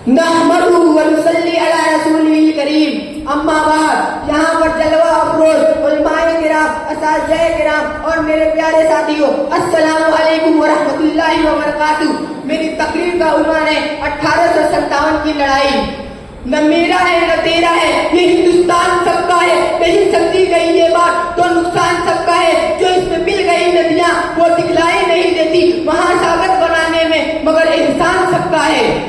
نحمدہ و نصلی علی رسولہ کریم، اما بعد۔ یہاں پر جلوہ افروز علماء کرام، اساتذہ کرام اور میرے پیارے ساتھیوں، السلام علیکم ورحمۃ اللہ وبرکاتہ۔ میری تقریر کا عنوان ہے 1857 کی لڑائی۔ نہ میرا ہے نہ تیرا ہے، یہ ہندوستان سب کا ہے، نہیں سمجھی گئی یہ بات تو نقصان سب کا ہے۔ جو اس میں مل گئی ندیاں وہ دکھلائی نہیں دیتی وہاں ساگر بنانے میں، مگر احسان سب کا ہے۔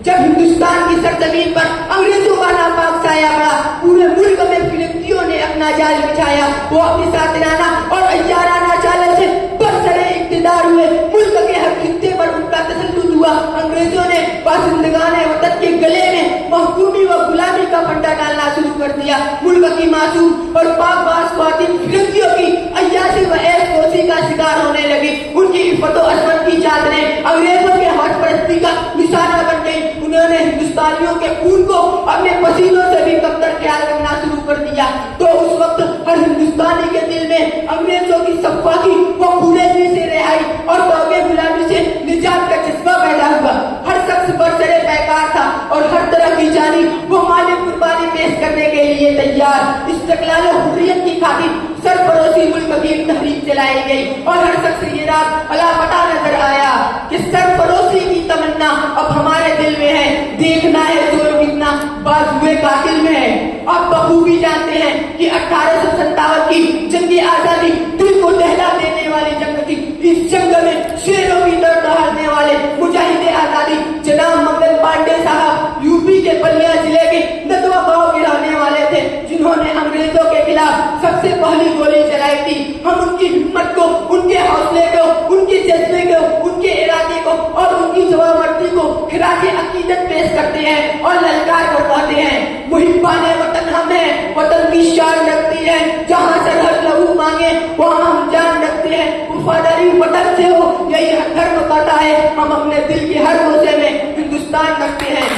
جب ہندوستان کی سرزمین پر انگریزوں کا ناپاک سایہ پڑا، پورے ملک میں فلنگیوں نے اپنا جال بچھایا۔ وہ اپنی ساترانہ اور عیارانہ چالوں سے برسر اقتدار ہوئے، ملک کے ہر خطے پر ان کا تسلط ہوا۔ انگریزوں نے باشندگان وطن کے گلے میں محکومی و غلامی کا پھندا ڈالنا شروع کر دیا۔ ملک کی معصوم اور پاک باز خواتین فلنگیوں کی عیاشی و عیش کوشی کا شکار ہونے لگی۔ ان کی عفت و عصمت کی چادریں انگریزوں کے ہاتھ پرستی کا نشانہ بن گئی۔ انہوں نے ہندوستانیوں کے خون کو اپنے پسینوں سے بھی کمتر خیال کرنا شروع کر دیا۔ تو اس وقت ہر ہندوستانی کے دل میں انگریزوں کی سفاکی و خونریزی سے رہائی اور توبہ غلامی سے نجات کا جذبہ پیدا ہوا۔ ہر شخص برسرے پیکار تھا اور ہر طرح کی جانی وہ مالی قربانی پیش کرنے کے لیے تیار۔ استقلال و حریت کی خاطر سرفروشی ملک کی تحریک چلائی گئی اور ہر شخص یہ رات الاپتہ نظر آیا کہ سرفروشی کی تمنا اب ہمارے دل میں ہے۔ دیکھنا ہے زور کتنا بازوئے قاتل میں ہے۔ آپ بخوبی جانتے ہیں کہ 1857 کی جنگی آزادی دل کو دہلا دینے والی جنگ تھی۔ اس جنگ میں شیروں کی طرح دہاڑنے والے مجاہد آزادی جناب منگل پانڈے صاحب یو پی کے بلیا ضلع کے ندوا گاؤں کے رہنے والے تھے، جنہوں نے انگریزوں کے خلاف سب سے پہلی گولی چلائی تھی۔ ہم ان کی ہمت کو، ان کے حوصلے کو، ان کے جذبے کو، ان کے ارادے کو اور ان کی جوابمردی کو خراج عقیدت پیش کرتے ہیں اور للکار کرواتے ہیں۔ محبان وطن ہم ہیں، وطن کی شان رکھتی ہے، جہاں سرحد لہو مانگے وہاں ہم جان رکھتے ہیں۔ وفاداری وطن سے ہو یہی دھرم کہتا ہے، ہم اپنے دل کے ہر گوشے میں ہندوستان رکھتے ہیں۔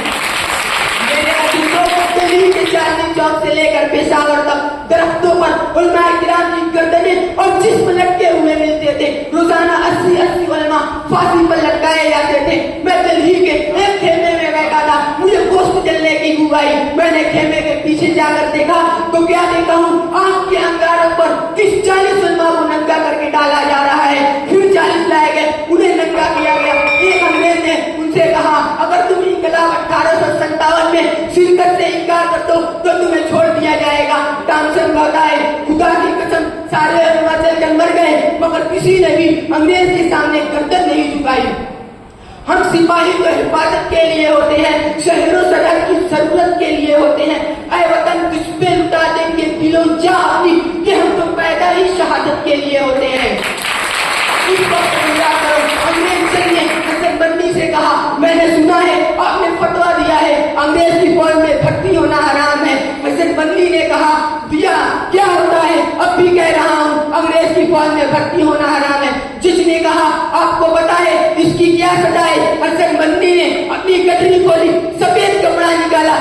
میرے عزیزوں، دہلی کے چاندنی چوک سے لے کر پشاور تک درختوں پر علماء کرام کی گردنیں اور جسم لٹکے ہوئے ملتے تھے۔ روزانہ 80 علماء پھانسی پر لٹکائے جاتے تھے۔ میں دہلی کے ایک خیمے میں بیٹھا تھا، مجھے گوشت جلنے کی بو آئی۔ میں نے خیمے کے پیچھے جا کر دیکھا تو کیا دیکھا ہوں، آنکھ کے انگاروں پر 40 علماء کو ننگا کر کے ڈالا جا رہا ہے۔ پھر 40 لائے گئے، انہیں ننگا کیا گیا۔ ایک انگریز نے ان سے کہا، اگر تم انقلاب 1857 میں شرکت سے انکار کر دو تو تمہیں چھوڑ دیا جائے گا۔ ٹامسن کہتا ہے، خدا کی قسم سارے علماء چل کر مر گئے مگر کسی نے بھی انگریز کے سامنے گردن نہیں جھکائی۔ ہم سپاہی تو حفاظت کے لیے ہوتے ہیں، شہر و سرحد کی ضرورت کے لیے ہوتے ہیں۔ اے وطن تجھ پہ لٹا دیں گے دلوں جاں اپنی کہ ہم تو پیدا ہی شہادت کے لیے ہوتے ہیں۔ اس وقت انگریز نے حسن بندی سے کہا، میں نے سنا ہے آپ نے فتویٰ دیا ہے انگریز کی فوج میں بھرتی ہونا حرام ہے۔ حسن بندی نے کہا، دیا کیا ہوتا ہے، اب بھی کہہ رہا ہوں انگریز کی فوج میں بھرتی ہونا حرام ہے۔ جج نے کہا، آپ کو پتا ہے اس کی کیا سزا ہے؟ حسن بندی نے اپنی گٹری کھولی، سفید کپڑا نکالا،